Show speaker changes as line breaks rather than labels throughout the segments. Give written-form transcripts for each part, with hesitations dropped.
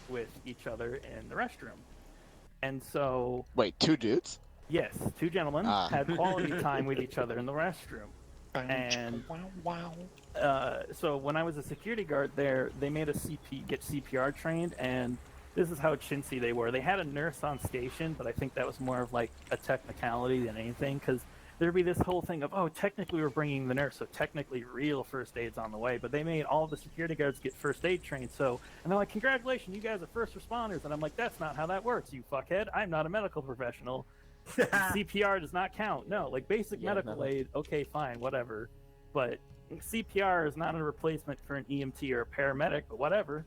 with each other in the restroom. And so,
Wait, two dudes?
yes, two gentlemen had quality time with each other in the restroom. And so when I was a security guard there, they made us get CPR trained, and this is how chintzy they were. They had a nurse on station, but I think that was more of like a technicality than anything, because there'd be this whole thing of, oh, technically we're bringing the nurse, so technically real first aid's on the way. But they made all the security guards get first aid trained. So, and they're like, congratulations, you guys are first responders. And I'm like, that's not how that works, you fuckhead. I'm not a medical professional. CPR does not count. No, like basic medical aid, okay, fine, whatever. But CPR is not a replacement for an EMT or a paramedic, but whatever.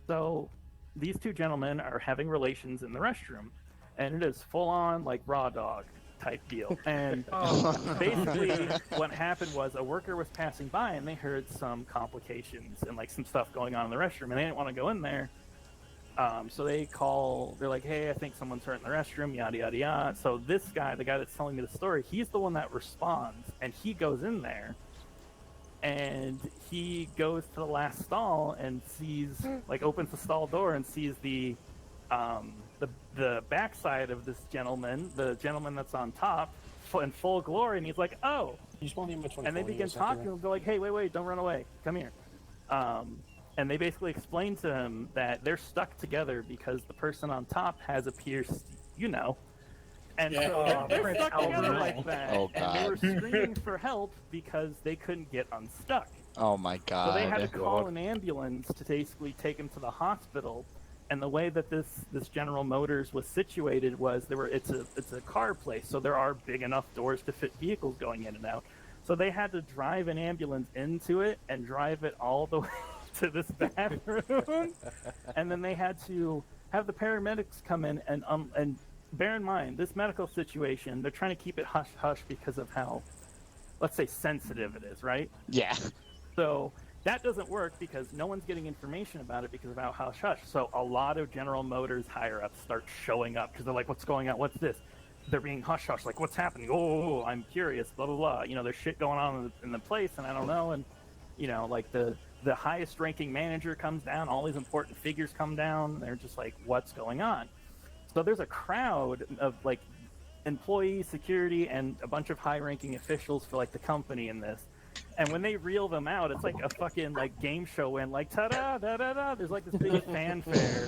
So these two gentlemen are having relations in the restroom, and it is full on like raw dog type deal. And basically what happened was a worker was passing by and they heard some complications and like some stuff going on in the restroom, and they didn't want to go in there. So they're like, hey, I think someone's hurt in the restroom, yada, yada, yada. So this guy, the guy that's telling me the story, he's the one that responds, and he goes in there, and he goes to the last stall and sees, like, opens the stall door and sees the backside of this gentleman, the gentleman that's on top, in full glory, and he's like, oh. And they begin talking and go like, hey, wait, don't run away. Come here. And they basically explain to him that they're stuck together because the person on top has a pierced, and so they're stuck together like that.
Oh,
and they were screaming for help because they couldn't get unstuck.
Oh my god.
So they had to call an ambulance to basically take him to the hospital. And the way that this General Motors was situated was it's a car place, so there are big enough doors to fit vehicles going in and out. So they had to drive an ambulance into it and drive it all the way to this bathroom, and then they had to have the paramedics come in and bear in mind this medical situation. They're trying to keep it hush hush because of how, let's say, sensitive it is, right?
Yeah.
So that doesn't work because no one's getting information about it because of how hush hush. So a lot of General Motors higher ups start showing up because they're like, what's going on? What's this? They're being hush hush, like, what's happening? Oh, I'm curious, blah blah blah. There's shit going on in the place, and I don't know. And like the highest ranking manager comes down, all these important figures come down. They're just like, what's going on? So there's a crowd of like employees, security, and a bunch of high ranking officials for like the company in this. And when they reel them out, it's like a fucking like game show win, like ta-da, da-da-da. There's like this big fanfare,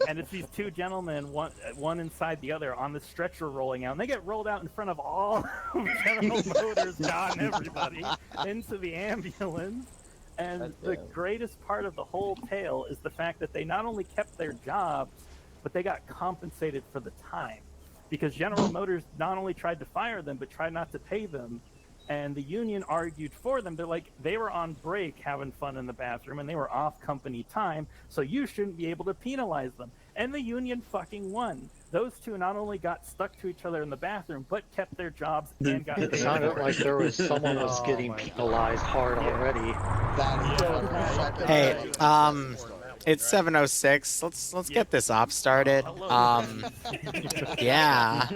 and it's these two gentlemen, one inside the other, on the stretcher rolling out. And they get rolled out in front of all of General Motors, John, everybody, into the ambulance. And the greatest part of the whole tale is the fact that they not only kept their jobs, but they got compensated for the time. Because General Motors not only tried to fire them, but tried not to pay them. And the union argued for them. They're like, they were on break having fun in the bathroom, and they were off company time, so you shouldn't be able to penalize them. And the union fucking won. Those two not only got stuck to each other in the bathroom, but kept their jobs and got
It sounded like there was someone was getting penalized hard already.
Hey, it's 7:06. Let's get this op started. Yeah.